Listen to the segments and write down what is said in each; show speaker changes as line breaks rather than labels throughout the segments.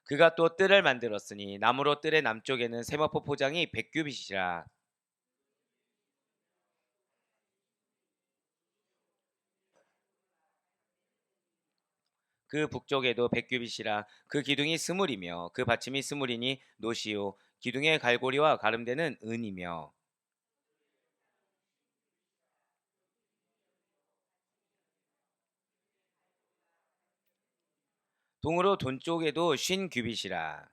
그가 또 뜰을 만들었으니 나무로 뜰의 남쪽에는 세마포 포장이 100규빗이라. 그 북쪽에도 100규빗이라. 그 기둥이 스물이며 그 받침이 스물이니 노시오. 기둥의 갈고리와 가름대는 은이며. 동으로 돈 쪽에도 50규빗이라.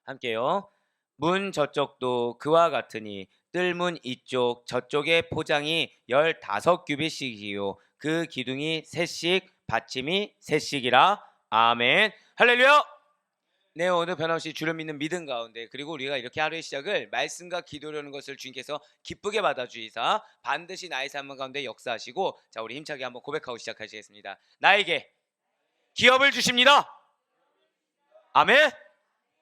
함께요. 문 저쪽도 그와 같으니 뜰문 이쪽 저쪽의 포장이 15규빗씩이요 그 기둥이 셋씩 받침이 셋씩이라. 아멘. 할렐루야. 네, 오늘 변함없이 주를 믿는 믿음 가운데, 그리고 우리가 이렇게 하루의 시작을 말씀과 기도라는 것을 주님께서 기쁘게 받아주이사 반드시 나의 삶 가운데 역사하시고, 자, 우리 힘차게 한번 고백하고 시작하시겠습니다. 나에게 기업을 주십니다. 아멘.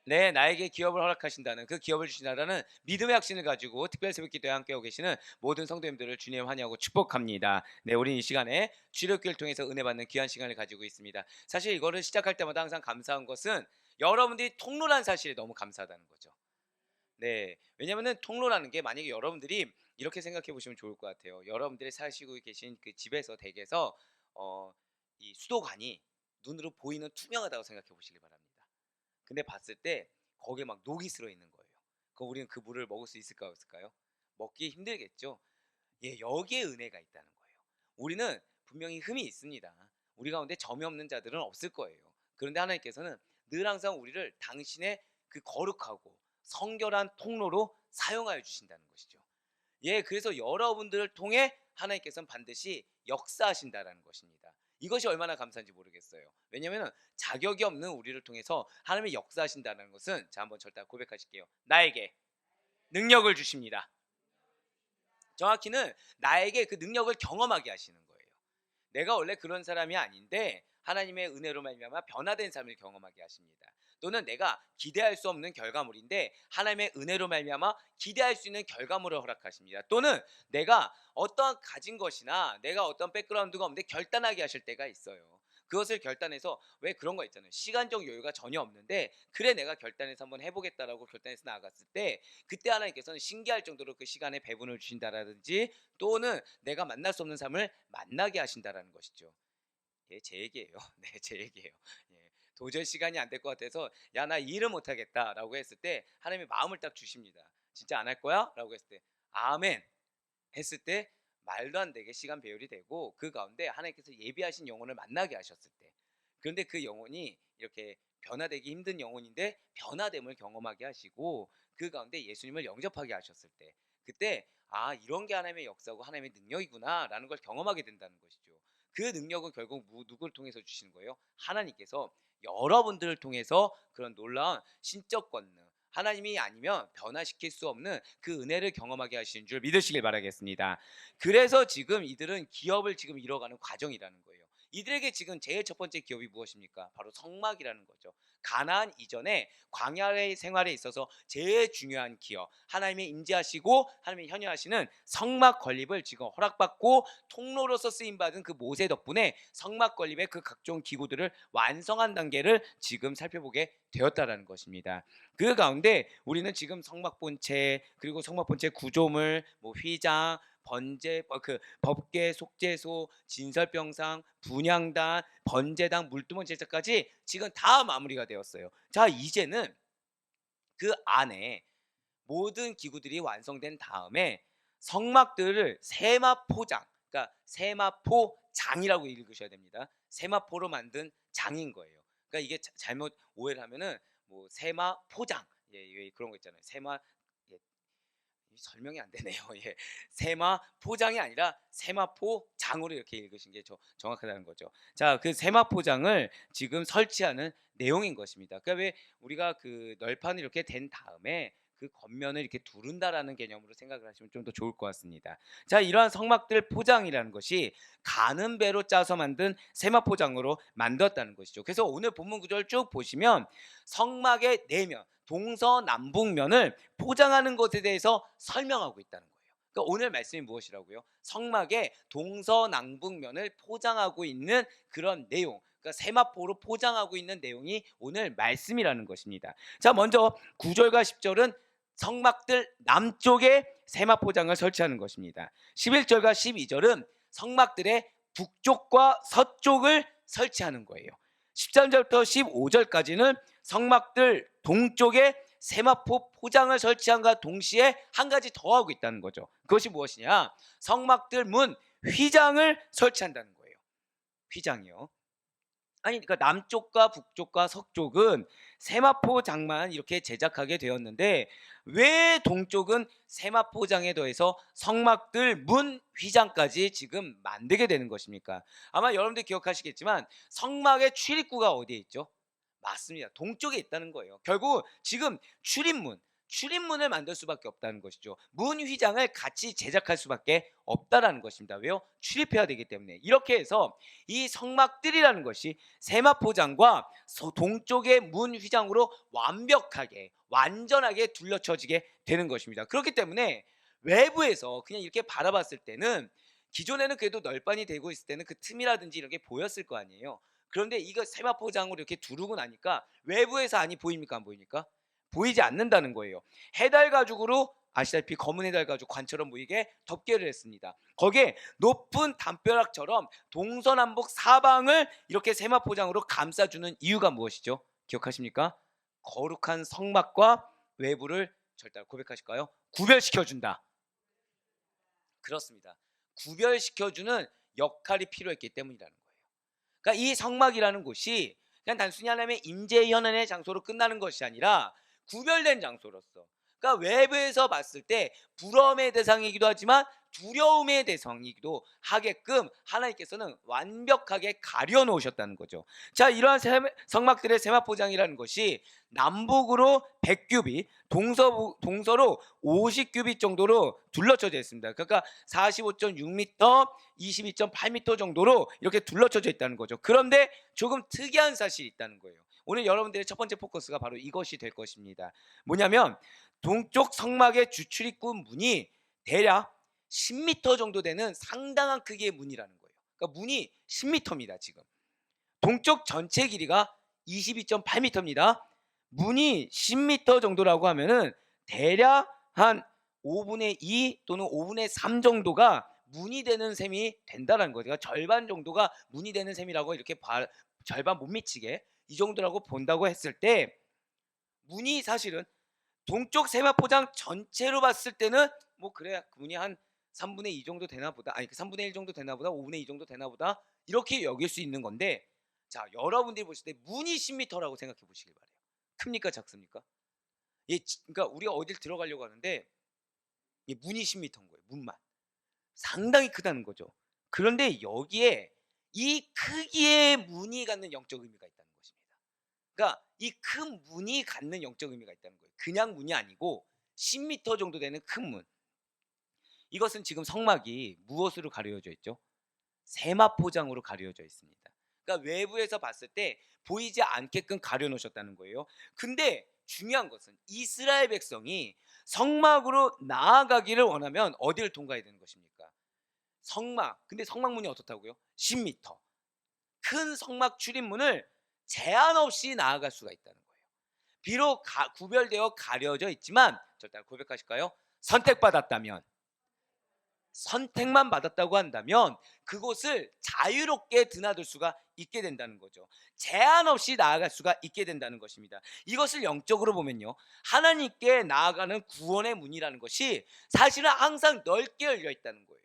네, 나에게 기업을 허락하신다는, 그 기업을 주신다는 믿음의 확신을 가지고 특별 새벽 기도에 함께하고 계시는 모든 성도님들을 주님 환영하고 축복합니다. 네, 우리는 이 시간에 주일교회를 통해서 은혜 받는 귀한 시간을 가지고 있습니다. 사실 이거를 시작할 때마다 항상 감사한 것은 여러분들이 통로란 사실에 너무 감사하다는 거죠. 네, 왜냐면은 통로라는 게, 만약에 여러분들이 이렇게 생각해 보시면 좋을 것 같아요. 여러분들이 사시고 계신 그 집에서, 댁에서 어, 이 수도관이 눈으로 보이는 투명하다고 생각해 보시기 바랍니다. 근데 봤을 때 거기에 막 녹이 슬어 있는 거예요. 그럼 우리는 그 물을 먹을 수 있을까 없을까요? 먹기 힘들겠죠. 예, 여기에 은혜가 있다는 거예요. 우리는 분명히 흠이 있습니다. 우리 가운데 점이 없는 자들은 없을 거예요. 그런데 하나님께서는 늘 항상 우리를 당신의 그 거룩하고 성결한 통로로 사용하여 주신다는 것이죠. 예, 그래서 여러분들을 통해 하나님께서는 반드시 역사하신다라는 것입니다. 이것이 얼마나 감사한지 모르겠어요. 왜냐하면 자격이 없는 우리를 통해서 하나님이 역사하신다는 것은, 자, 한번 절대 고백하실게요. 나에게 능력을 주십니다. 정확히는 나에게 그 능력을 경험하게 하시는 거예요. 내가 원래 그런 사람이 아닌데 하나님의 은혜로 말미암아 변화된 삶을 경험하게 하십니다. 또는 내가 기대할 수 없는 결과물인데 하나님의 은혜로 말미암아 기대할 수 있는 결과물을 허락하십니다. 또는 내가 어떠한 가진 것이나 내가 어떤 백그라운드가 없는데 결단하게 하실 때가 있어요. 그것을 결단해서, 왜 그런 거 있잖아요. 시간적 여유가 전혀 없는데 그래 내가 결단해서 한번 해보겠다라고 결단해서 나아갔을 때, 그때 하나님께서는 신기할 정도로 그 시간에 배분을 주신다라든지, 또는 내가 만날 수 없는 삶을 만나게 하신다라는 것이죠. 예, 제 얘기예요. 네, 제 얘기예요. 예, 도저히 시간이 안 될 것 같아서 야, 나 일을 못 하겠다라고 했을 때 하나님이 마음을 딱 주십니다. 진짜 안 할 거야? 라고 했을 때 아멘 했을 때 말도 안 되게 시간 배열이 되고, 그 가운데 하나님께서 예비하신 영혼을 만나게 하셨을 때, 그런데 그 영혼이 이렇게 변화되기 힘든 영혼인데 변화됨을 경험하게 하시고, 그 가운데 예수님을 영접하게 하셨을 때, 그때 아, 이런 게 하나님의 역사고 하나님의 능력이구나 라는 걸 경험하게 된다는 것이죠. 그 능력은 결국 누구를 통해서 주시는 거예요? 하나님께서 여러분들을 통해서 그런 놀라운 신적 권능, 하나님이 아니면 변화시킬 수 없는 그 은혜를 경험하게 하시는 줄 믿으시길 바라겠습니다. 그래서 지금 이들은 기업을 지금 이뤄가는 과정이라는 거예요. 이들에게 지금 제일 첫 번째 기업이 무엇입니까? 바로 성막이라는 거죠. 가나안 이전에 광야의 생활에 있어서 제일 중요한 기업, 하나님의 임재하시고 하나님의 현현하시는 성막 건립을 지금 허락받고 통로로서 쓰임받은 그 모세 덕분에 성막 건립의 그 각종 기구들을 완성한 단계를 지금 살펴보게 되었다라는 것입니다. 그 가운데 우리는 지금 성막 본체, 그리고 성막 본체 구조물, 뭐 휘장, 번제, 그 법궤, 속죄소, 진설병상, 분향단, 번제당, 물두멍 제사까지 지금 다 마무리가 되었어요. 자, 이제는 그 안에 모든 기구들이 완성된 다음에 성막들을 세마포장, 그러니까 세마포장이라고 읽으셔야 됩니다. 세마포로 만든 장인 거예요. 그러니까 이게 잘못 오해를 하면은 뭐 세마포장, 예, 예, 그런 거 있잖아요. 세마, 예, 설명이 안 되네요. 예. 세마 포장이 아니라 세마포장으로 이렇게 읽으신 게 정확하다는 거죠. 자, 그 세마포장을 지금 설치하는 내용인 것입니다. 그러니까 왜 우리가 그 널판이 이렇게 된 다음에 그 겉면을 이렇게 두른다라는 개념으로 생각을 하시면 좀 더 좋을 것 같습니다. 자, 이러한 성막들 포장이라는 것이 가는 배로 짜서 만든 세마포장으로 만들었다는 것이죠. 그래서 오늘 본문 구절을 쭉 보시면 성막의 내면, 동서남북면을 포장하는 것에 대해서 설명하고 있다는 거예요. 그러니까 오늘 말씀이 무엇이라고요? 성막의 동서남북면을 포장하고 있는 그런 내용, 그러니까 세마포로 포장하고 있는 내용이 오늘 말씀이라는 것입니다. 자, 먼저 9절과 10절은 성막들 남쪽에 세마포장을 설치하는 것입니다. 11절과 12절은 성막들의 북쪽과 서쪽을 설치하는 거예요. 13절부터 15절까지는 성막들 동쪽에 세마포 포장을 설치한과 동시에 한 가지 더 하고 있다는 거죠. 그것이 무엇이냐? 성막들 문 휘장을 설치한다는 거예요. 휘장이요. 아니, 그러니까 남쪽과 북쪽과 서쪽은 세마포장만 이렇게 제작하게 되었는데 왜 동쪽은 세마포장에 더해서 성막들 문 휘장까지 지금 만들게 되는 것입니까? 아마 여러분들 기억하시겠지만 성막의 출입구가 어디에 있죠? 맞습니다. 동쪽에 있다는 거예요. 결국 지금 출입문을 만들 수밖에 없다는 것이죠. 문 휘장을 같이 제작할 수밖에 없다라는 것입니다. 왜요? 출입해야 되기 때문에. 이렇게 해서 이 성막들이라는 것이 세마포장과 동쪽의 문 휘장으로 완전하게 둘러쳐지게 되는 것입니다. 그렇기 때문에 외부에서 그냥 이렇게 바라봤을 때는 기존에는 그래도 널빤히 되고 있을 때는 그 틈이라든지 이런 게 보였을 거 아니에요. 그런데 이거 세마포장으로 이렇게 두르고 나니까 외부에서 안이 보입니까, 안 보입니까? 보이지 않는다는 거예요. 해달 가죽으로 아시다시피 검은 해달 가죽 관처럼 보이게 덮개를 했습니다. 거기에 높은 담벼락처럼 동서남북 사방을 이렇게 세마포장으로 감싸주는 이유가 무엇이죠? 기억하십니까? 거룩한 성막과 외부를 절대 고백하실까요? 구별시켜준다. 그렇습니다. 구별시켜주는 역할이 필요했기 때문이라는 거예요. 그러니까 이 성막이라는 곳이 그냥 단순히 하나님의 임재 현안의 장소로 끝나는 것이 아니라 구별된 장소로서, 그러니까 외부에서 봤을 때 부러움의 대상이기도 하지만 두려움의 대상이기도 하게끔 하나님께서는 완벽하게 가려 놓으셨다는 거죠. 자, 이러한 성막들의 세마포장이라는 것이 남북으로 100규빗, 동서로 50규빗 정도로 둘러쳐져 있습니다. 그러니까 45.6m, 22.8m 정도로 이렇게 둘러쳐져 있다는 거죠. 그런데 조금 특이한 사실이 있다는 거예요. 오늘 여러분들의 첫 번째 포커스가 바로 이것이 될 것입니다. 뭐냐면 동쪽 성막의 주출입구 문이 대략 10m 정도 되는 상당한 크기의 문이라는 거예요. 그러니까 문이 10m입니다. 지금 동쪽 전체 길이가 22.8m입니다. 문이 10m 정도라고 하면은 대략 한 5분의 2 또는 5분의 3 정도가 문이 되는 셈이 된다는 거죠. 그러니까 절반 정도가 문이 되는 셈이라고 이렇게 절반 못 미치게 이 정도라고 본다고 했을 때 문이 사실은 동쪽 세마포장 전체로 봤을 때는 뭐 그래 문이 한 3분의 2 정도 되나 보다, 아니 3분의 1 정도 되나 보다, 5분의 2 정도 되나 보다 이렇게 여길 수 있는 건데, 자, 여러분들이 보실 때 문이 10m라고 생각해 보시길 바래요. 큽니까 작습니까? 예, 그러니까 우리가 어딜 들어가려고 하는데 이 문이 10m인 거예요. 문만 상당히 크다는 거죠. 그런데 여기에 이 크기의 문이 갖는 영적 의미가 있다는 것입니다. 그러니까 이 큰 문이 갖는 영적 의미가 있다는 거예요. 그냥 문이 아니고 10m 정도 되는 큰 문. 이것은 지금 성막이 무엇으로 가려져 있죠? 세마포장으로 가려져 있습니다. 그러니까 외부에서 봤을 때 보이지 않게끔 가려 놓으셨다는 거예요. 근데 중요한 것은 이스라엘 백성이 성막으로 나아가기를 원하면 어디를 통과해야 되는 것입니까? 성막. 근데 성막문이 어떻다고요? 10m. 큰 성막 출입문을 제한 없이 나아갈 수가 있다는 거예요. 비록 구별되어 가려져 있지만 절대 고백하실까요? 선택만 받았다고 한다면 그곳을 자유롭게 드나들 수가 있게 된다는 거죠. 제한 없이 나아갈 수가 있게 된다는 것입니다. 이것을 영적으로 보면요, 하나님께 나아가는 구원의 문이라는 것이 사실은 항상 넓게 열려 있다는 거예요.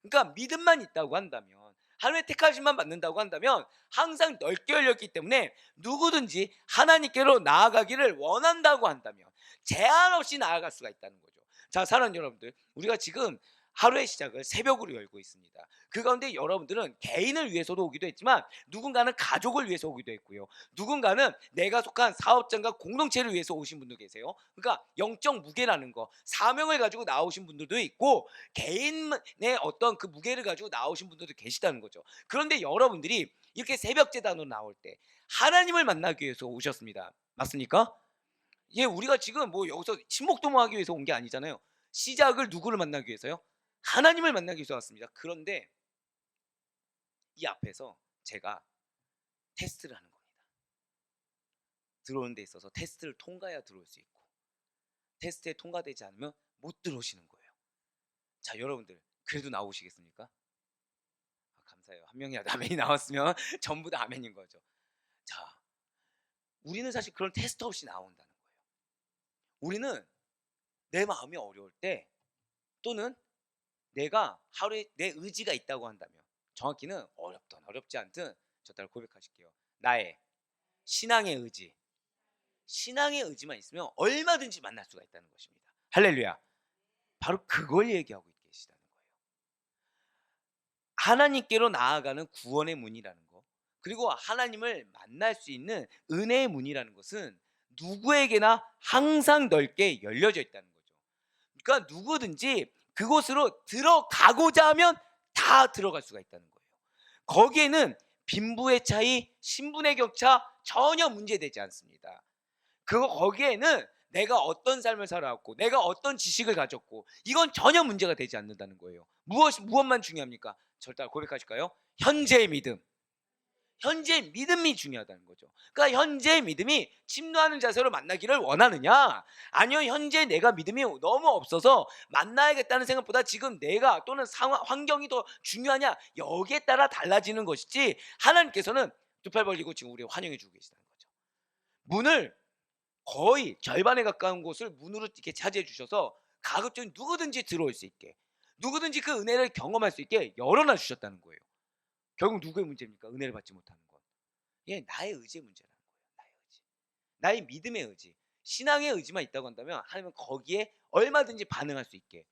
그러니까 믿음만 있다고 한다면, 하나님의 택하심만 받는다고 한다면 항상 넓게 열렸기 때문에 누구든지 하나님께로 나아가기를 원한다고 한다면 제한 없이 나아갈 수가 있다는 거죠. 자, 사랑하는 여러분들, 우리가 지금 하루의 시작을 새벽으로 열고 있습니다. 그 가운데 여러분들은 개인을 위해서도 오기도 했지만 누군가는 가족을 위해서 오기도 했고요. 누군가는 내가 속한 사업장과 공동체를 위해서 오신 분도 계세요. 그러니까 영적 무게라는 거, 사명을 가지고 나오신 분들도 있고 개인의 어떤 그 무게를 가지고 나오신 분들도 계시다는 거죠. 그런데 여러분들이 이렇게 새벽 제단으로 나올 때 하나님을 만나기 위해서 오셨습니다. 맞습니까? 예, 우리가 지금 뭐 여기서 친목도모하기 위해서 온 게 아니잖아요. 시작을 누구를 만나기 위해서요? 하나님을 만나기 위해서 왔습니다. 그런데 이 앞에서 제가 테스트를 하는 겁니다. 들어오는 데 있어서 테스트를 통과해야 들어올 수 있고, 테스트에 통과되지 않으면 못 들어오시는 거예요. 자, 여러분들 그래도 나오시겠습니까? 감사해요. 한 명이라도 아멘이 나왔으면 전부 다 아멘인 거죠. 자, 우리는 사실 그런 테스트 없이 나온다는 거예요. 우리는 내 마음이 어려울 때, 또는 내가 하루에 내 의지가 있다고 한다면, 정확히는 어렵든 어렵지 않든 저 따라 고백하실게요. 나의 신앙의 의지만 있으면 얼마든지 만날 수가 있다는 것입니다. 할렐루야. 바로 그걸 얘기하고 계시다는 거예요. 하나님께로 나아가는 구원의 문이라는 거, 그리고 하나님을 만날 수 있는 은혜의 문이라는 것은 누구에게나 항상 넓게 열려져 있다는 거죠. 그러니까 누구든지 그곳으로 들어가고자 하면 다 들어갈 수가 있다는 거예요. 거기에는 빈부의 차이, 신분의 격차 전혀 문제되지 않습니다. 거기에는 내가 어떤 삶을 살아왔고, 내가 어떤 지식을 가졌고, 이건 전혀 문제가 되지 않는다는 거예요. 무엇만 중요합니까? 저를 따라 고백하실까요? 현재의 믿음. 현재의 믿음이 중요하다는 거죠. 그러니까 현재의 믿음이 침노하는 자세로 만나기를 원하느냐, 아니요 현재 내가 믿음이 너무 없어서 만나야겠다는 생각보다 지금 내가 또는 상황, 환경이 더 중요하냐, 여기에 따라 달라지는 것이지, 하나님께서는 두 팔 벌리고 지금 우리 환영해 주고 계시다는 거죠. 문을 거의 절반에 가까운 곳을 문으로 이렇게 차지해 주셔서 가급적 누구든지 들어올 수 있게, 누구든지 그 은혜를 경험할 수 있게 열어놔 주셨다는 거예요. 결국 누구의 문제입니까? 은혜를 받지 못하는 건. 예, 나의 의지의 문제라는 거예요. 나의 의지. 나의 믿음의 의지. 신앙의 의지만 있다고 한다면 하나님은 거기에 얼마든지 반응할 수 있게,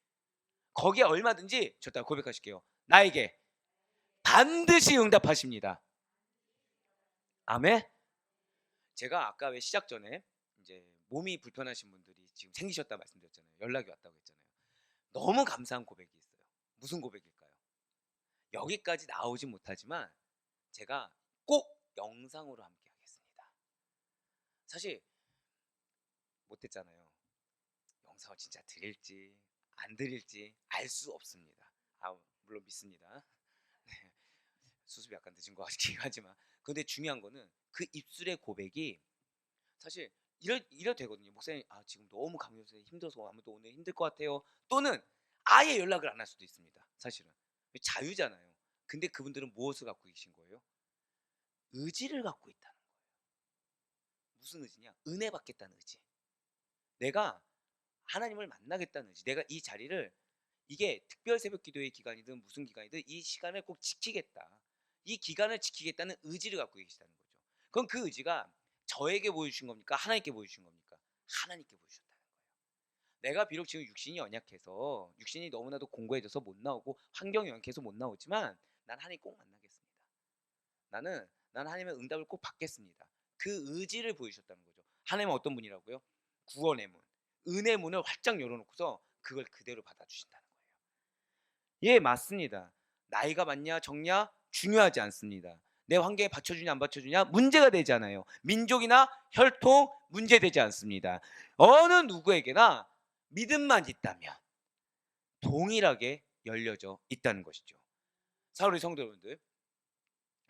거기에 얼마든지, 저 따라 고백하실게요. 나에게 반드시 응답하십니다. 아멘. 제가 아까 왜 시작 전에 이제 몸이 불편하신 분들이 지금 생기셨다 말씀드렸잖아요. 연락이 왔다고 했잖아요. 너무 감사한 고백이 있어요. 무슨 고백일까요? 여기까지 나오지 못하지만 제가 꼭 영상으로 함께 하겠습니다. 사실 못했잖아요. 영상을 진짜 드릴지 안 드릴지 알 수 없습니다. 물론 믿습니다. 네, 수습이 약간 늦은 것 같긴 하지만, 근데 중요한 거는 그 입술의 고백이 사실 이래 되거든요. 목사님, 지금 너무 감겨서 힘들어서 아무도 오늘 힘들 것 같아요. 또는 아예 연락을 안 할 수도 있습니다. 사실은 자유잖아요. 근데 그분들은 무엇을 갖고 계신 거예요? 의지를 갖고 있다는 거예요. 무슨 의지냐? 은혜 받겠다는 의지. 내가 하나님을 만나겠다는 의지. 내가 이 자리를, 이게 특별 새벽 기도의 기간이든 무슨 기간이든 이 시간을 꼭 지키겠다, 이 기간을 지키겠다는 의지를 갖고 계시다는 거죠. 그럼 그 의지가 저에게 보여주신 겁니까? 하나님께 보여주신 겁니까? 하나님께 보여주셨다는 거예요. 내가 비록 지금 육신이 연약해서, 육신이 너무나도 공고해져서 못 나오고 환경이 연약해서 못 나오지만, 난 하나님 꼭 만나겠습니다. 나는 하나님의 응답을 꼭 받겠습니다. 그 의지를 보여주셨다는 거죠. 하나님은 어떤 분이라고요? 구원의 문, 은혜의 문을 활짝 열어놓고서 그걸 그대로 받아주신다는 거예요. 예, 맞습니다. 나이가 많냐 적냐 중요하지 않습니다. 내 환경에 받쳐주냐 안 받쳐주냐 문제가 되지 않아요. 민족이나 혈통 문제되지 않습니다. 어느 누구에게나 믿음만 있다면 동일하게 열려져 있다는 것이죠. 사랑하는 성도 여러분들,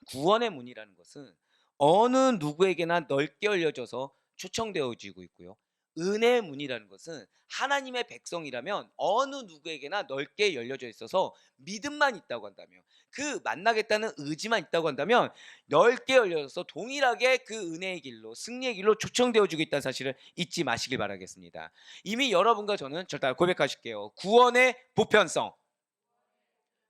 구원의 문이라는 것은 어느 누구에게나 넓게 열려져서 초청되어지고 있고요. 은혜의 문이라는 것은 하나님의 백성이라면 어느 누구에게나 넓게 열려져 있어서 믿음만 있다고 한다면, 그 만나겠다는 의지만 있다고 한다면 넓게 열려져서 동일하게 그 은혜의 길로, 승리의 길로 초청되어지고 있다는 사실을 잊지 마시길 바라겠습니다. 이미 여러분과 저는 절대 고백하실게요. 구원의 보편성.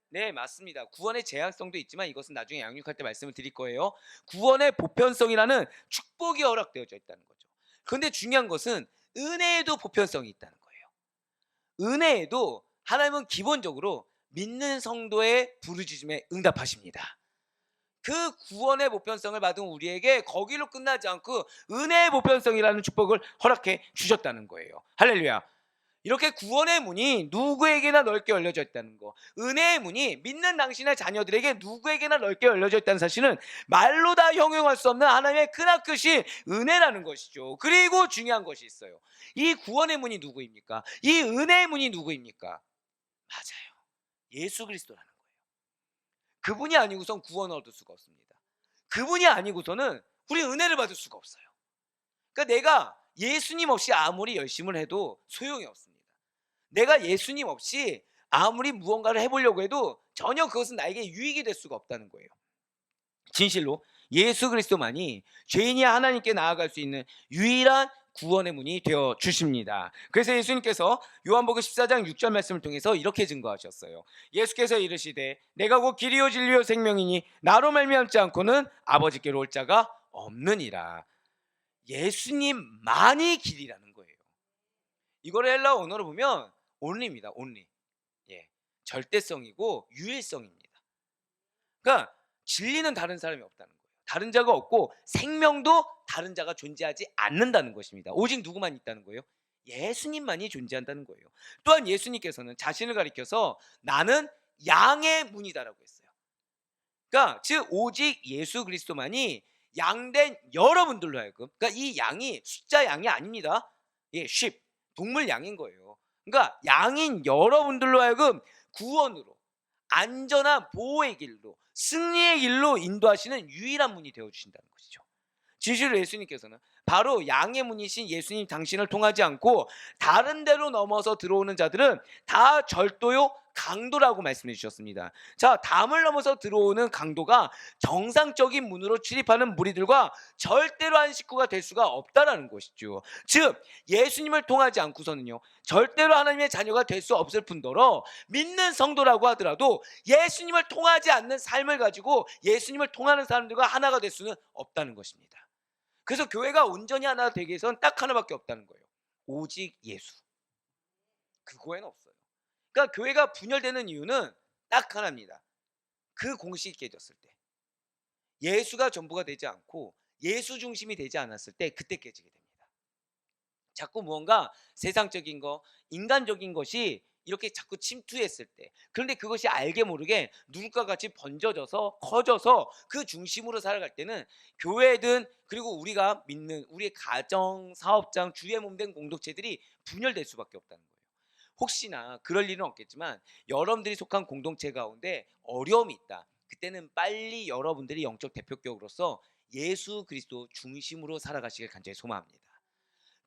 네, 맞습니다. 구원의 제한성도 있지만 이것은 나중에 양육할 때 말씀을 드릴 거예요. 구원의 보편성이라는 축복이 허락되어져 있다는 거죠. 그런데 중요한 것은 은혜에도 보편성이 있다는 거예요. 은혜에도 하나님은 기본적으로 믿는 성도의 부르짖음에 응답하십니다. 그 구원의 보편성을 받은 우리에게 거기로 끝나지 않고 은혜의 보편성이라는 축복을 허락해 주셨다는 거예요. 할렐루야. 이렇게 구원의 문이 누구에게나 넓게 열려져 있다는 거, 은혜의 문이 믿는 당신의 자녀들에게 누구에게나 넓게 열려져 있다는 사실은 말로 다 형용할 수 없는 하나님의 크나크신 은혜라는 것이죠. 그리고 중요한 것이 있어요. 이 구원의 문이 누구입니까? 이 은혜의 문이 누구입니까? 맞아요. 예수 그리스도라는 거예요. 그분이 아니고선 구원을 얻을 수가 없습니다. 그분이 아니고서는 우리 은혜를 받을 수가 없어요. 그러니까 내가 예수님 없이 아무리 열심을 해도 소용이 없습니다. 내가 예수님 없이 아무리 무언가를 해보려고 해도 전혀 그것은 나에게 유익이 될 수가 없다는 거예요. 진실로 예수 그리스도만이 죄인이 하나님께 나아갈 수 있는 유일한 구원의 문이 되어 주십니다. 그래서 예수님께서 요한복음 14장 6절 말씀을 통해서 이렇게 증거하셨어요. 예수께서 이르시되 내가 곧 길이요 진리요 생명이니 나로 말미암지 않고는 아버지께로 올 자가 없느니라. 예수님만이 길이라는 거예요. 이거를 헬라어 언어로 보면 only입니다. only. 예, 절대성이고 유일성입니다. 그러니까 진리는 다른 사람이 없다는 거예요. 다른 자가 없고 생명도 다른 자가 존재하지 않는다는 것입니다. 오직 누구만 있다는 거예요? 예수님만이 존재한다는 거예요. 또한 예수님께서는 자신을 가리켜서 나는 양의 문이다라고 했어요. 그러니까 즉 오직 예수 그리스도만이 양된 여러분들로 하여금, 그러니까 이 양이 숫자 양이 아닙니다. 예, sheep, 동물 양인 거예요. 그러니까 양인 여러분들로 하여금 구원으로, 안전한 보호의 길로, 승리의 길로 인도하시는 유일한 문이 되어주신다는 것이죠. 진실로 예수님께서는 바로 양의 문이신 예수님 당신을 통하지 않고 다른 데로 넘어서 들어오는 자들은 다 절도요 강도라고 말씀해 주셨습니다. 자, 담을 넘어서 들어오는 강도가 정상적인 문으로 출입하는 무리들과 절대로 한 식구가 될 수가 없다라는 것이죠. 즉 예수님을 통하지 않고서는요 절대로 하나님의 자녀가 될 수 없을 뿐더러 믿는 성도라고 하더라도 예수님을 통하지 않는 삶을 가지고 예수님을 통하는 사람들과 하나가 될 수는 없다는 것입니다. 그래서 교회가 온전히 하나 되기 위해서는 딱 하나밖에 없다는 거예요. 오직 예수. 그거에는 없어요. 그러니까 교회가 분열되는 이유는 딱 하나입니다. 그 공식이 깨졌을 때, 예수가 전부가 되지 않고 예수 중심이 되지 않았을 때 그때 깨지게 됩니다. 자꾸 무언가 세상적인 거, 인간적인 것이 이렇게 자꾸 침투했을 때, 그런데 그것이 알게 모르게 누굴까 같이 번져져서 커져서 그 중심으로 살아갈 때는 교회든 그리고 우리가 믿는 우리의 가정, 사업장, 주의 몸된 공동체들이 분열될 수밖에 없다는 거예요. 혹시나 그럴 일은 없겠지만 여러분들이 속한 공동체 가운데 어려움이 있다. 그때는 빨리 여러분들이 영적 대표격으로서 예수 그리스도 중심으로 살아가시길 간절히 소망합니다.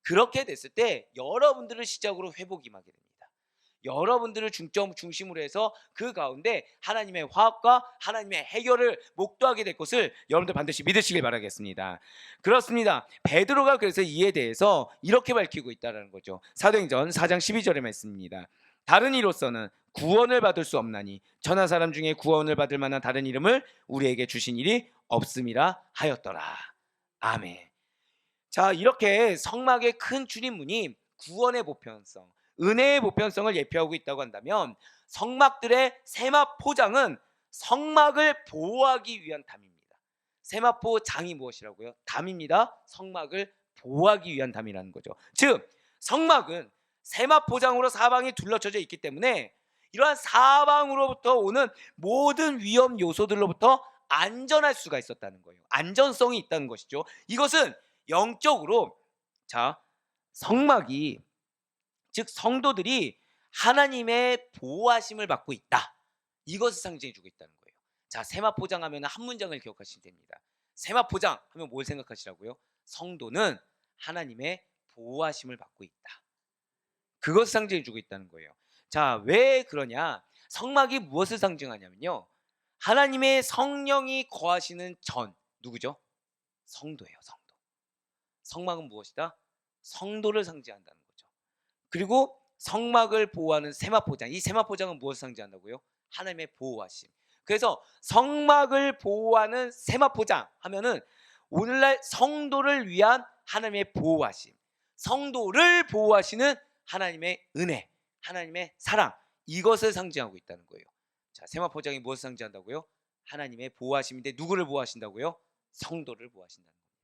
그렇게 됐을 때 여러분들을 시작으로 회복이 임하게 됩니다. 여러분들을 중심으로 해서 그 가운데 하나님의 화합과 하나님의 해결을 목도하게 될 것을 여러분들 반드시 믿으시길 바라겠습니다. 그렇습니다. 베드로가 그래서 이에 대해서 이렇게 밝히고 있다는 거죠. 사도행전 4장 12절의 말씀입니다. 다른 이로서는 구원을 받을 수 없나니 천하 사람 중에 구원을 받을 만한 다른 이름을 우리에게 주신 일이 없음이라 하였더라. 아멘. 자, 이렇게 성막의 큰 출입문이 구원의 보편성, 은혜의 보편성을 예표하고 있다고 한다면 성막들의 세마포 포장은 성막을 보호하기 위한 담입니다. 세마포 장이 무엇이라고요? 담입니다. 성막을 보호하기 위한 담이라는 거죠. 즉 성막은 세마포장으로 사방이 둘러쳐져 있기 때문에 이러한 사방으로부터 오는 모든 위험 요소들로부터 안전할 수가 있었다는 거예요. 안전성이 있다는 것이죠. 이것은 영적으로 성막이, 즉 성도들이 하나님의 보호하심을 받고 있다, 이것을 상징해 주고 있다는 거예요. 자, 세마포장 하면 한 문장을 기억하시면 됩니다. 세마포장 하면 뭘 생각하시라고요? 성도는 하나님의 보호하심을 받고 있다, 그것을 상징해 주고 있다는 거예요. 자, 왜 그러냐? 성막이 무엇을 상징하냐면요, 하나님의 성령이 거하시는 전, 누구죠? 성도예요. 성도. 성막은 무엇이다? 성도를 상징한다는 거죠. 그리고 성막을 보호하는 세마포장, 이 세마포장은 무엇을 상징한다고요? 하나님의 보호하심. 그래서 성막을 보호하는 세마포장 하면은 오늘날 성도를 위한 하나님의 보호하심, 성도를 보호하시는 하나님의 은혜, 하나님의 사랑, 이것을 상징하고 있다는 거예요. 자, 세마포장이 무엇을 상징한다고요? 하나님의 보호하심인데 누구를 보호하신다고요? 성도를 보호하신다는 겁니다.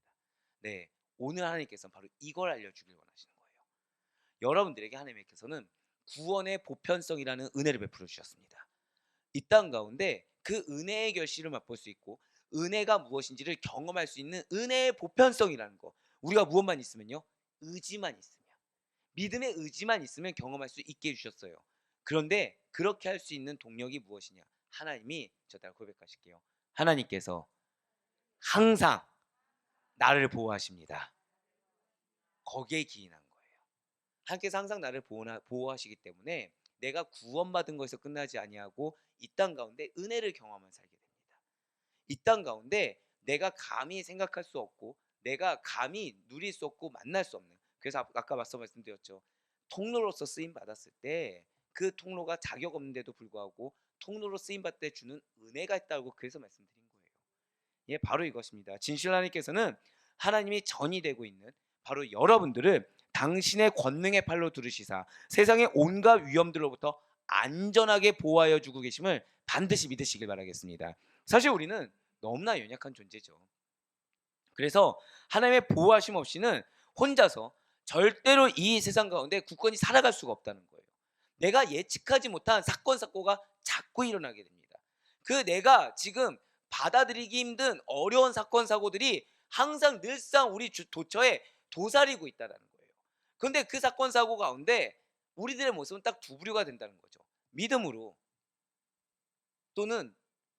네, 오늘 하나님께서는 바로 이걸 알려주길 원하시는 거예요. 여러분들에게 하나님께서는 구원의 보편성이라는 은혜를 베풀어 주셨습니다. 이 땅 가운데 그 은혜의 결실을 맛볼 수 있고 은혜가 무엇인지를 경험할 수 있는 은혜의 보편성이라는 거, 우리가 무엇만 있으면요? 의지만 있으면, 믿음의 의지만 있으면 경험할 수 있게 해주셨어요. 그런데 그렇게 할 수 있는 동력이 무엇이냐? 하나님이 저따라 고백하실게요. 하나님께서 항상 나를 보호하십니다. 거기에 기인한 거예요. 하나님께서 항상 나를 보호하시기 때문에 내가 구원받은 것에서 끝나지 아니하고 이 땅 가운데 은혜를 경험하며 살게 됩니다. 이 땅 가운데 내가 감히 생각할 수 없고 내가 감히 누릴 수 없고 만날 수 없는, 그래서 아까 말씀드렸죠. 통로로서 쓰임 받았을 때 그 통로가 자격 없는데도 불구하고 통로로 쓰임 받을 때 주는 은혜가 있다고 그래서 말씀드린 거예요. 예, 바로 이것입니다. 진실 하나님께서는 하나님이 전이 되고 있는 바로 여러분들을 당신의 권능의 팔로 두르시사 세상의 온갖 위험들로부터 안전하게 보호하여 주고 계심을 반드시 믿으시길 바라겠습니다. 사실 우리는 너무나 연약한 존재죠. 그래서 하나님의 보호하심 없이는 혼자서 절대로 이 세상 가운데 굳건히 살아갈 수가 없다는 거예요. 내가 예측하지 못한 사건 사고가 자꾸 일어나게 됩니다. 그 내가 지금 받아들이기 힘든 어려운 사건 사고들이 항상 늘상 우리 도처에 도사리고 있다는 거예요. 그런데 그 사건 사고 가운데 우리들의 모습은 딱 두 부류가 된다는 거죠. 믿음으로 또는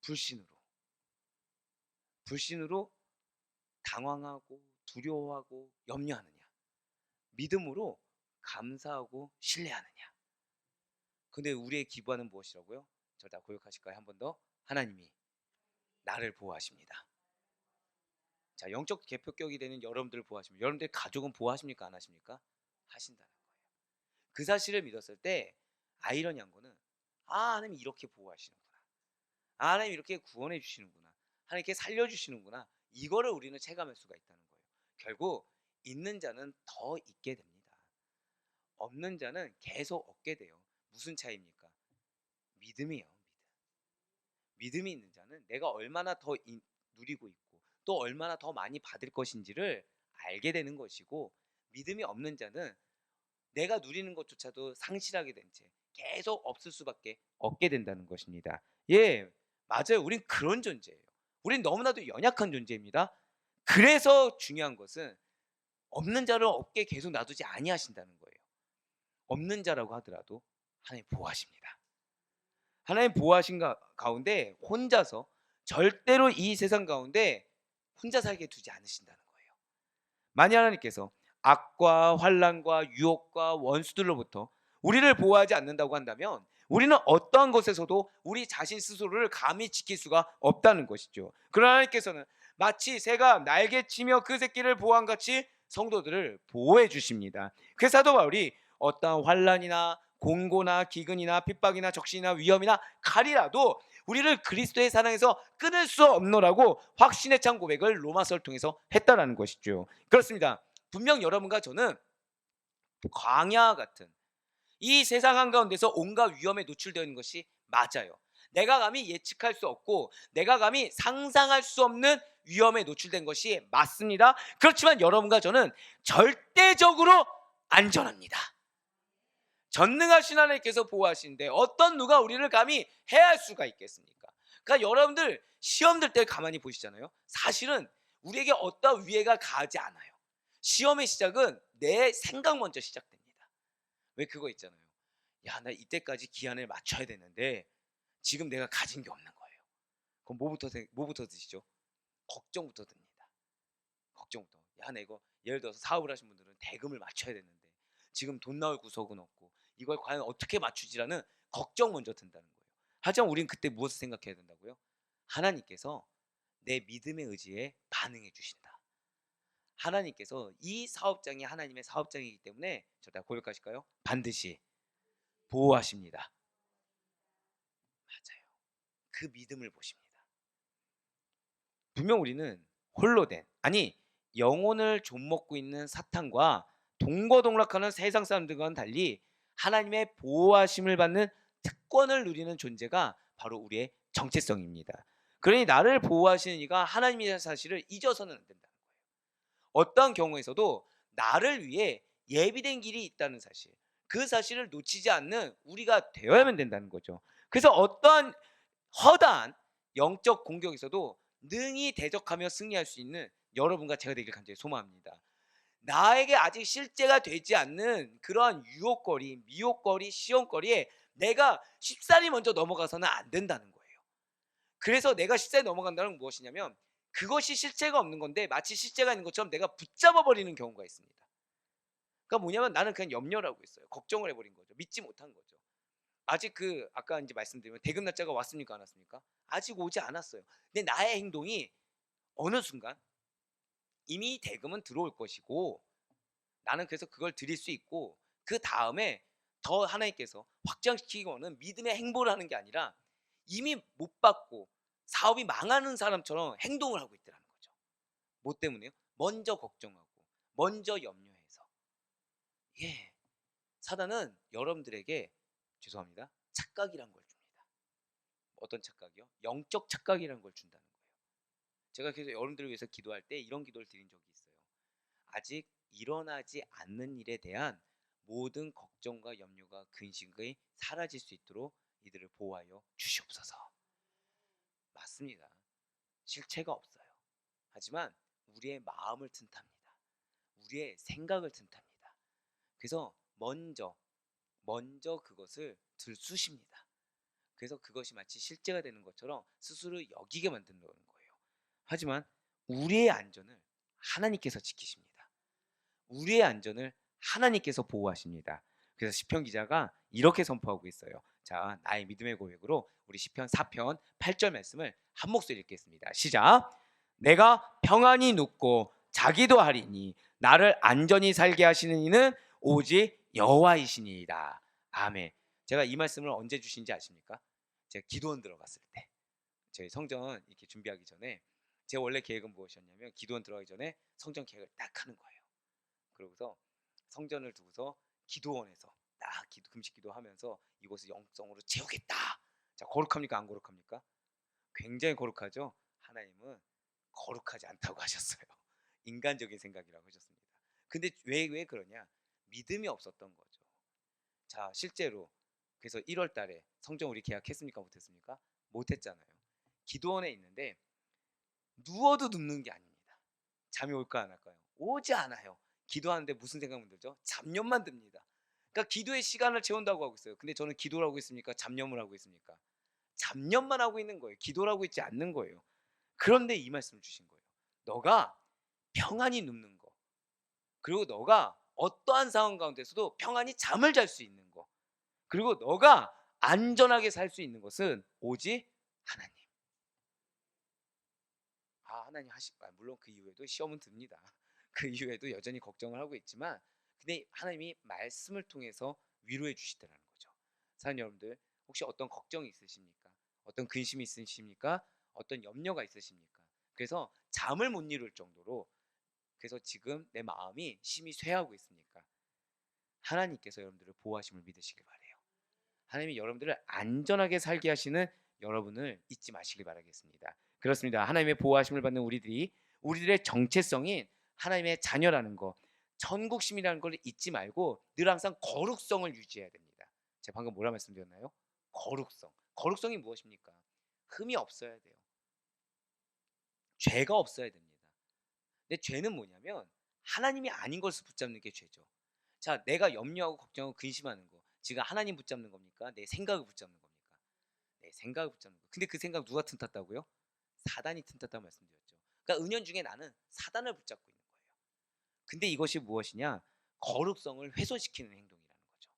불신으로. 불신으로 당황하고 두려워하고 염려하느냐, 믿음으로 감사하고 신뢰하느냐. 근데 우리의 기부하는 무엇이라고요? 저 다 고백하실까요? 한 번 더. 하나님이 나를 보호하십니다. 자, 영적 대표격이 되는 여러분들을 보호하십니다. 여러분들의 가족은 보호하십니까? 안 하십니까? 하신다는 거예요. 그 사실을 믿었을 때 아이러니한 거는 하나님이 이렇게 보호하시는구나, 하나님이 이렇게 구원해 주시는구나, 하나님 이렇게 살려주시는구나, 이거를 우리는 체감할 수가 있다는 거예요. 결국 있는 자는 더 있게 됩니다. 없는 자는 계속 얻게 돼요. 무슨 차이입니까? 믿음이에요. 믿음이 있는 자는 내가 얼마나 더 누리고 있고 또 얼마나 더 많이 받을 것인지를 알게 되는 것이고, 믿음이 없는 자는 내가 누리는 것조차도 상실하게 된 채 계속 없을 수밖에 없게 된다는 것입니다. 예, 맞아요. 우린 그런 존재예요. 우린 너무나도 연약한 존재입니다. 그래서 중요한 것은 없는 자를 없게 계속 놔두지 아니하신다는 거예요. 없는 자라고 하더라도 하나님 보호하십니다. 하나님 보호하신 가운데 혼자서 절대로 이 세상 가운데 혼자 살게 두지 않으신다는 거예요. 만약 하나님께서 악과 환난과 유혹과 원수들로부터 우리를 보호하지 않는다고 한다면 우리는 어떠한 것에서도 우리 자신 스스로를 감히 지킬 수가 없다는 것이죠. 그러나 하나님께서는 마치 새가 날개치며 그 새끼를 보호한 같이 성도들을 보호해 주십니다. 그래서 사도 바울이 어떠한 환난이나 공고나 기근이나 핍박이나 적신이나 위험이나 칼이라도 우리를 그리스도의 사랑에서 끊을 수 없노라고 확신에 찬 고백을 로마서를 통해서 했다라는 것이죠. 그렇습니다. 분명 여러분과 저는 광야 같은 이 세상 한가운데서 온갖 위험에 노출되어 있는 것이 맞아요. 내가 감히 예측할 수 없고 내가 감히 상상할 수 없는 위험에 노출된 것이 맞습니다. 그렇지만 여러분과 저는 절대적으로 안전합니다. 전능하신 하나님께서 보호하시는데 어떤 누가 우리를 감히 해할 수가 있겠습니까? 그러니까 여러분들 시험 들 때 가만히 보시잖아요. 사실은 우리에게 어떤 위해가 가하지 않아요. 시험의 시작은 내 생각 먼저 시작됩니다. 왜 그거 있잖아요. 야, 나 이때까지 기한을 맞춰야 되는데 지금 내가 가진 게 없는 거예요. 그럼 뭐부터 드시죠? 걱정부터 듭니다. 걱정부터. 야, 나 이거 예를 들어서 사업을 하신 분들은 대금을 맞춰야 되는데 지금 돈 나올 구석은 없고 이걸 과연 어떻게 맞추지라는 걱정 먼저 든다는 거예요. 하지만 우린 그때 무엇을 생각해야 된다고요? 하나님께서 내 믿음의 의지에 반응해 주신다. 하나님께서 이 사업장이 하나님의 사업장이기 때문에 저다 고백하실까요? 반드시 보호하십니다. 맞아요. 그 믿음을 보십니다. 분명 우리는 홀로 된, 아니 영혼을 좀먹고 있는 사탄과 동거동락하는 세상 사람들과는 달리 하나님의 보호하심을 받는 특권을 누리는 존재가 바로 우리의 정체성입니다. 그러니 나를 보호하시는 이가 하나님이라는 사실을 잊어서는 안 된다는 거예요. 어떠한 경우에서도 나를 위해 예비된 길이 있다는 사실, 그 사실을 놓치지 않는 우리가 되어야만 된다는 거죠. 그래서 어떠한 허다한 영적 공격에서도 능히 대적하며 승리할 수 있는 여러분과 제가 되길 간절히 소망합니다. 나에게 아직 실제가 되지 않는 그러한 유혹거리, 미혹거리, 시험거리에 내가 쉽사리 먼저 넘어가서는 안 된다는 거예요. 그래서 내가 쉽사리 넘어간다는 건 무엇이냐면 그것이 실체가 없는 건데 마치 실체가 있는 것처럼 내가 붙잡아 버리는 경우가 있습니다. 그러니까 뭐냐면 나는 그냥 염려를 하고 있어요. 걱정을 해버린 거죠. 믿지 못한 거죠. 아직 아까 이제 말씀드리면 대금 날짜가 왔습니까 안 왔습니까? 아직 오지 않았어요. 근데 나의 행동이 어느 순간 이미 대금은 들어올 것이고 나는 그래서 그걸 드릴 수 있고 그 다음에 더 하나님께서 확장시키고는 믿음의 행보를 하는 게 아니라 이미 못 받고 사업이 망하는 사람처럼 행동을 하고 있더라는 거죠. 뭐 때문에요? 먼저 걱정하고 먼저 염려해서. 예, 사단은 여러분들에게 죄송합니다. 착각이란 걸 줍니다. 어떤 착각이요? 영적 착각이라는 걸 준다는 거예요. 제가 그래서 여러분들을 위해서 기도할 때 이런 기도를 드린 적이 있어요. 아직 일어나지 않는 일에 대한 모든 걱정과 염려가 근심이 사라질 수 있도록 이들을 보호하여 주시옵소서. 맞습니다. 실체가 없어요. 하지만 우리의 마음을 튼탑니다. 우리의 생각을 튼탑니다. 그래서 먼저 그것을 들쑤십니다. 그래서 그것이 마치 실제가 되는 것처럼 스스로 여기게 만드는 거예요. 하지만 우리의 안전을 하나님께서 지키십니다. 우리의 안전을 하나님께서 보호하십니다. 그래서 시편 기자가 이렇게 선포하고 있어요. 자, 나의 믿음의 고백으로 우리 시편 4편 8절 말씀을 한 목소리 읽겠습니다. 시작. 내가 평안히 눕고 자기도 하리니 나를 안전히 살게 하시는 이는 오직 여호와이시니이다. 아멘. 제가 이 말씀을 언제 주신지 아십니까? 제가 기도원 들어갔을 때, 저희 성전 이렇게 준비하기 전에 제 원래 계획은 무엇이었냐면 기도원 들어가기 전에 성전 계획을 딱 하는 거예요. 그러고서 성전을 두고서 기도원에서 딱 금식 기도하면서 이곳을 영성으로 채우겠다. 자, 거룩합니까 안 거룩합니까? 굉장히 거룩하죠. 하나님은 거룩하지 않다고 하셨어요. 인간적인 생각이라고 하셨습니다. 근데 왜 그러냐? 믿음이 없었던 거죠. 자, 실제로 그래서 1월 달에 성전 우리 계약했습니까 못했습니까? 못했잖아요. 기도원에 있는데 누워도 눕는 게 아닙니다. 잠이 올까 안 할까요? 오지 않아요. 기도하는데 무슨 생각만 들죠? 잡념만 듭니다. 그러니까 기도의 시간을 채운다고 하고 있어요. 근데 저는 기도를 하고 있습니까? 잡념을 하고 있습니까? 잡념만 하고 있는 거예요. 기도를 하고 있지 않는 거예요. 그런데 이 말씀을 주신 거예요. 너가 평안히 눕는 거, 그리고 너가 어떠한 상황 가운데서도 평안히 잠을 잘 수 있는 거, 그리고 너가 안전하게 살 수 있는 것은 오직 하나님. 하나님 물론 그 이후에도 시험은 듭니다. 그 이후에도 여전히 걱정을 하고 있지만 근데 하나님이 말씀을 통해서 위로해 주시더라는 거죠. 사랑하는 여러분들, 혹시 어떤 걱정이 있으십니까? 어떤 근심이 있으십니까? 어떤 염려가 있으십니까? 그래서 잠을 못 이룰 정도로 그래서 지금 내 마음이 심히 쇠하고 있습니까? 하나님께서 여러분들을 보호하심을 믿으시길 바래요. 하나님이 여러분들을 안전하게 살게 하시는 여러분을 잊지 마시길 바라겠습니다. 그렇습니다. 하나님의 보호하심을 받는 우리들의 정체성인 하나님의 자녀라는 거, 천국심이라는 걸 잊지 말고 늘 항상 거룩성을 유지해야 됩니다. 제가 방금 뭐라 말씀드렸나요? 거룩성. 거룩성이 무엇입니까? 흠이 없어야 돼요. 죄가 없어야 됩니다. 근데 죄는 뭐냐면 하나님이 아닌 것을 붙잡는 게 죄죠. 자, 내가 염려하고 걱정하고 근심하는 거, 지금 하나님 붙잡는 겁니까? 내 생각을 붙잡는 겁니까? 내 생각을 붙잡는 거. 근데 그 생각 누가 틈탔다고요? 사단이 틈탔다고 말씀드렸죠. 그러니까 은연중에 나는 사단을 붙잡고 있는 거예요. 근데 이것이 무엇이냐? 거룩성을 훼손시키는 행동이라는 거죠.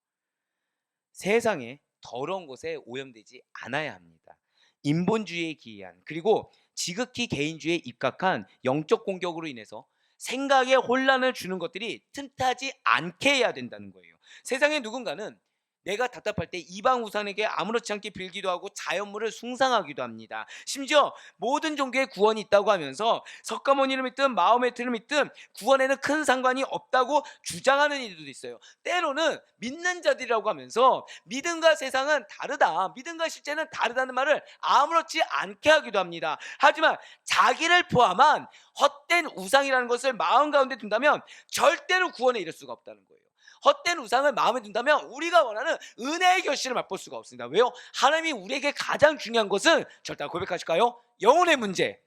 세상에 더러운 것에 오염되지 않아야 합니다. 인본주의에 기이한, 그리고 지극히 개인주의에 입각한 영적 공격으로 인해서 생각에 혼란을 주는 것들이 틈타지 않게 해야 된다는 거예요. 세상에 누군가는 내가 답답할 때 이방 우상에게 아무렇지 않게 빌기도 하고 자연물을 숭상하기도 합니다. 심지어 모든 종교에 구원이 있다고 하면서 석가모니를 믿든 마호메트를 믿든 구원에는 큰 상관이 없다고 주장하는 이들도 있어요. 때로는 믿는 자들이라고 하면서 믿음과 세상은 다르다, 믿음과 실제는 다르다는 말을 아무렇지 않게 하기도 합니다. 하지만 자기를 포함한 헛된 우상이라는 것을 마음 가운데 둔다면 절대로 구원에 이를 수가 없다는 거예요. 헛된 우상을 마음에 둔다면 우리가 원하는 은혜의 결실을 맛볼 수가 없습니다. 왜요? 하나님이 우리에게 가장 중요한 것은 절대 고백하실까요? 영혼의 문제.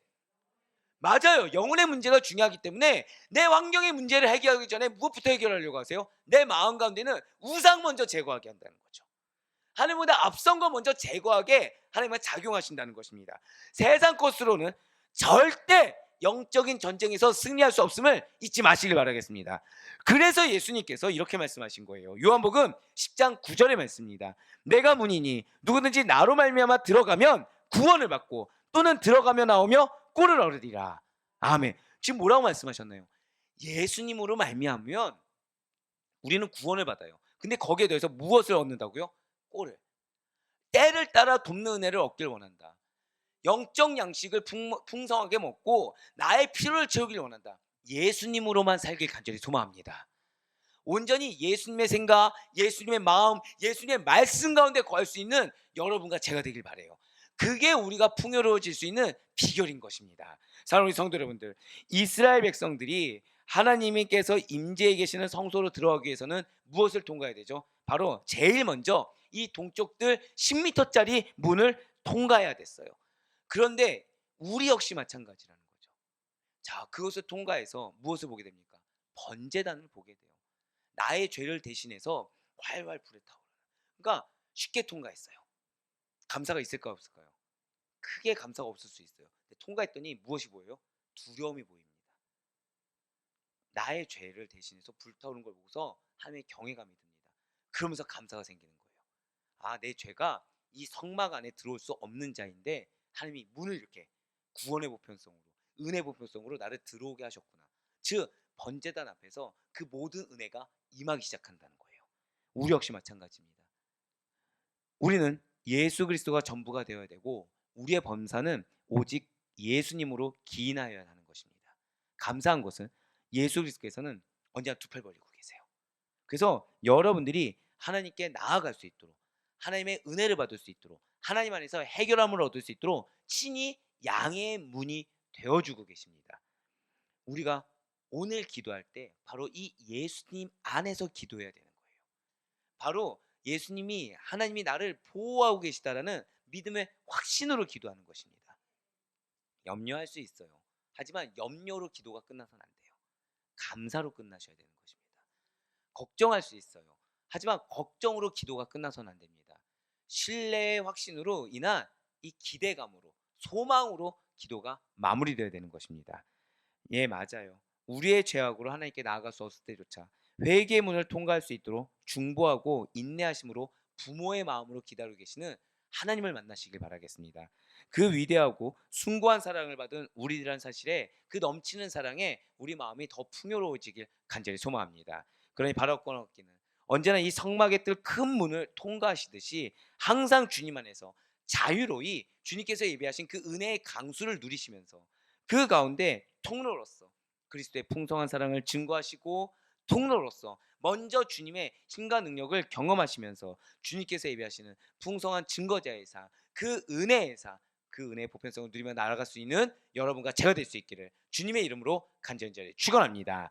맞아요. 영혼의 문제가 중요하기 때문에 내 환경의 문제를 해결하기 전에 무엇부터 해결하려고 하세요? 내 마음 가운데는 우상 먼저 제거하게 한다는 거죠. 하나님보다 앞선 거 먼저 제거하게 하나님은 작용하신다는 것입니다. 세상 것으로는 절대 영적인 전쟁에서 승리할 수 없음을 잊지 마시길 바라겠습니다. 그래서 예수님께서 이렇게 말씀하신 거예요. 요한복음 10장 9절의 말씀입니다. 내가 문이니 누구든지 나로 말미암아 들어가면 구원을 받고 또는 들어가며 나오며 꼴을 얻으리라. 아멘. 지금 뭐라고 말씀하셨나요? 예수님으로 말미암으면 우리는 구원을 받아요. 근데 거기에 대해서 무엇을 얻는다고요? 꼴을. 때를 따라 돕는 은혜를 얻길 원한다. 영적 양식을 풍성하게 먹고 나의 필요를 채우길 원한다. 예수님으로만 살길 간절히 소망합니다. 온전히 예수님의 생각, 예수님의 마음, 예수님의 말씀 가운데 거할 수 있는 여러분과 제가 되길 바라요. 그게 우리가 풍요로워질 수 있는 비결인 것입니다. 사랑하는 성도 여러분들, 이스라엘 백성들이 하나님께서 임재해 계시는 성소로 들어가기 위해서는 무엇을 통과해야 되죠? 바로 제일 먼저 이 동쪽들 10m짜리 문을 통과해야 됐어요. 그런데 우리 역시 마찬가지라는 거죠. 자, 그것을 통과해서 무엇을 보게 됩니까? 번제단을 보게 돼요. 나의 죄를 대신해서 활활 불에 타오르는. 그러니까 쉽게 통과했어요. 감사가 있을까요, 없을까요? 크게 감사가 없을 수 있어요. 근데 통과했더니 무엇이 보여요? 두려움이 보입니다. 나의 죄를 대신해서 불타오르는 걸 보고서 하나님의 경외감이 듭니다. 그러면서 감사가 생기는 거예요. 아, 내 죄가 이 성막 안에 들어올 수 없는 자인데 하나님이 문을 이렇게 구원의 보편성으로, 은혜 보편성으로 나를 들어오게 하셨구나. 즉 번제단 앞에서 그 모든 은혜가 임하기 시작한다는 거예요. 우리 역시 마찬가지입니다. 우리는 예수 그리스도가 전부가 되어야 되고 우리의 범사는 오직 예수님으로 기인하여야 하는 것입니다. 감사한 것은 예수 그리스도께서는 언제나 두 팔 벌리고 계세요. 그래서 여러분들이 하나님께 나아갈 수 있도록, 하나님의 은혜를 받을 수 있도록, 하나님 안에서 해결함을 얻을 수 있도록 친히 양의 문이 되어주고 계십니다. 우리가 오늘 기도할 때 바로 이 예수님 안에서 기도해야 되는 거예요. 바로 예수님이, 하나님이 나를 보호하고 계시다라는 믿음의 확신으로 기도하는 것입니다. 염려할 수 있어요. 하지만 염려로 기도가 끝나서는 안 돼요. 감사로 끝나셔야 되는 것입니다. 걱정할 수 있어요. 하지만 걱정으로 기도가 끝나서는 안 됩니다. 신뢰의 확신으로 인한 이 기대감으로, 소망으로 기도가 마무리되어야 되는 것입니다. 예, 맞아요. 우리의 죄악으로 하나님께 나아갈 수 없을 때조차 회개의 문을 통과할 수 있도록 중보하고 인내하심으로 부모의 마음으로 기다리고 계시는 하나님을 만나시길 바라겠습니다. 그 위대하고 숭고한 사랑을 받은 우리들한 사실에 그 넘치는 사랑에 우리 마음이 더 풍요로워지길 간절히 소망합니다. 그러니 바라옵고 얻기는 언제나 이 성막의 뜰 큰 문을 통과하시듯이 항상 주님 안에서 자유로이 주님께서 예비하신 그 은혜의 강수를 누리시면서 그 가운데 통로로서 그리스도의 풍성한 사랑을 증거하시고, 통로로서 먼저 주님의 힘과 능력을 경험하시면서 주님께서 예비하시는 풍성한 증거자의 상, 그 은혜의 상, 그 은혜의 보편성을 누리며 나아갈 수 있는 여러분과 제가 될 수 있기를 주님의 이름으로 간절히 축원합니다.